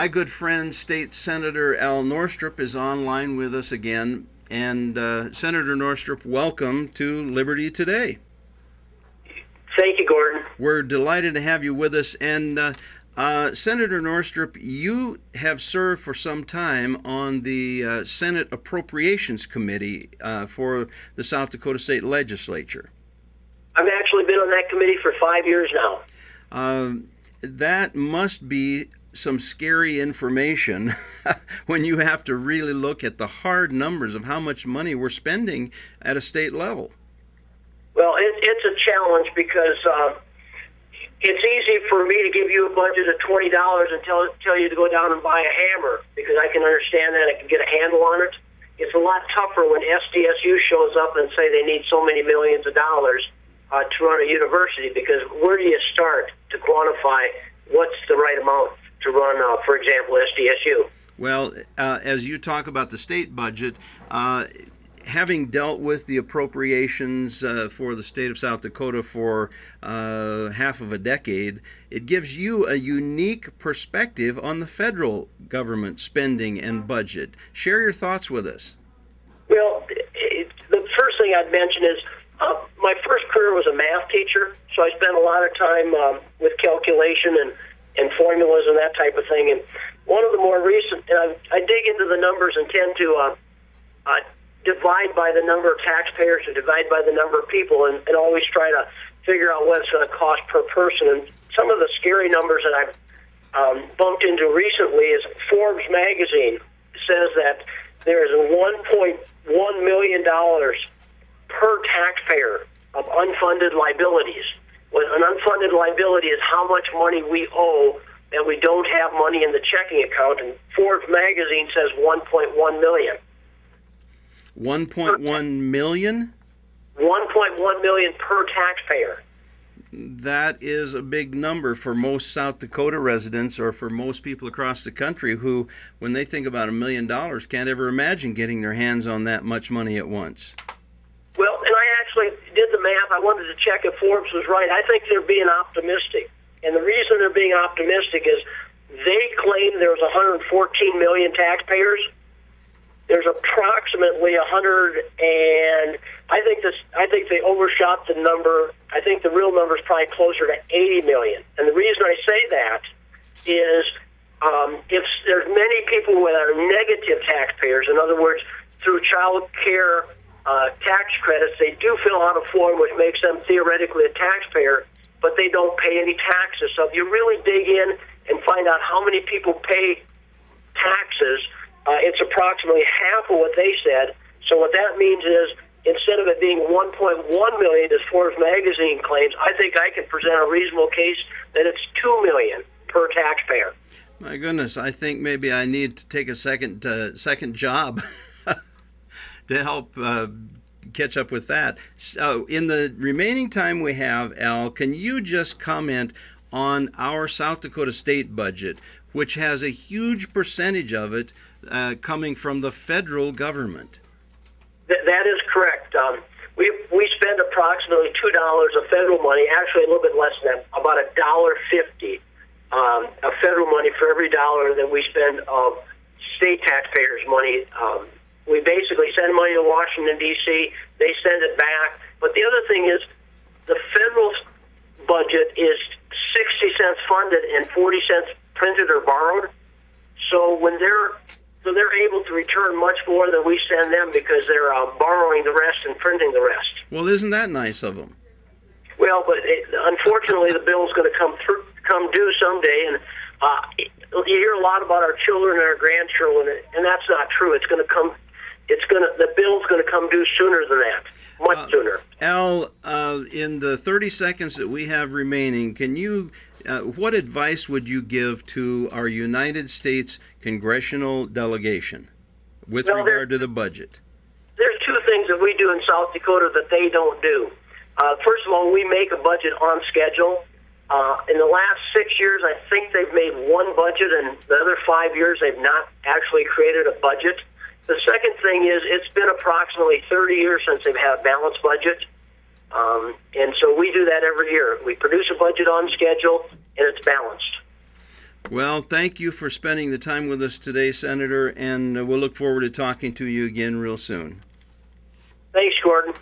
My good friend, State Senator Al Norstrup, is online with us again. And Senator Norstrup, welcome to Liberty Today. Thank you, Gordon. We're delighted to have you with us. And Senator Norstrup, you have served for some time on the Senate Appropriations Committee for the South Dakota State Legislature. I've actually been on that committee for 5 years now. That must be some scary information when you have to really look at the hard numbers of how much money we're spending at a state level. Well, it's a challenge because it's easy for me to give you a budget of $20 and tell you to go down and buy a hammer because I can understand that, I can get a handle on it. It's a lot tougher when SDSU shows up and say they need so many millions of dollars to run a university, because where do you start to quantify what's the right amount to run, for example, SDSU? Well, as you talk about the state budget, having dealt with the appropriations for the state of South Dakota for half of a decade, it gives you a unique perspective on the federal government spending and budget. Share your thoughts with us. Well, the first thing I'd mention is my first career was a math teacher, so I spent a lot of time with calculation and formulas and that type of thing. And one of the more recent, I dig into the numbers and tend to divide by the number of taxpayers and divide by the number of people, and always try to figure out what it's going to cost per person. And some of the scary numbers that I've bumped into recently is Forbes magazine says that there is $1.1 million per taxpayer of unfunded liabilities. Well, an unfunded liability is how much money we owe that we don't have money in the checking account, and Forbes magazine says 1.1 million. 1.1 million? 1.1 million per taxpayer. That is a big number for most South Dakota residents, or for most people across the country who, when they think about $1 million, can't ever imagine getting their hands on that much money at once. Well, and I actually did the math. I wanted to check if Forbes was right. I think they're being optimistic. And the reason they're being optimistic is they claim there's 114 million taxpayers. There's approximately 100, and I think they overshot the number. I think the real number is probably closer to 80 million. And the reason I say that is if there's many people who are negative taxpayers, in other words, through child care tax credits, they do fill out a form which makes them theoretically a taxpayer, but they don't pay any taxes. So if you really dig in and find out how many people pay taxes, it's approximately half of what they said. So what that means is, instead of it being 1.1 million, as Forbes magazine claims, I think I can present a reasonable case that it's 2 million per taxpayer. My goodness, I think maybe I need to take a second job to help catch up with that. So in the remaining time we have, Al, can you just comment on our South Dakota state budget, which has a huge percentage of it coming from the federal government? That is correct. We spend approximately $2 of federal money, actually a little bit less than that, about $1.50 of federal money for every dollar that we spend of state taxpayers' money. We basically send money to Washington, D.C., they send it back. But the other thing is the federal budget is 60 cents funded and 40 cents printed or borrowed. So when they're able to return much more than we send them because they're borrowing the rest and printing the rest. Well, isn't that nice of them? Well, but unfortunately, the bill's going to come due someday, and you hear a lot about our children and our grandchildren, and that's not true. The bill's going to come due sooner than that, much sooner. Al, in the 30 seconds that we have remaining, can you? What advice would you give to our United States congressional delegation with regard to the budget? There's two things that we do in South Dakota that they don't do. First of all, we make a budget on schedule. In the last 6 years, I think they've made one budget, and the other 5 years they've not actually created a budget. The second thing is it's been approximately 30 years since they've had a balanced budget. And so we do that every year. We produce a budget on schedule, and it's balanced. Well, thank you for spending the time with us today, Senator, and we'll look forward to talking to you again real soon. Thanks, Gordon.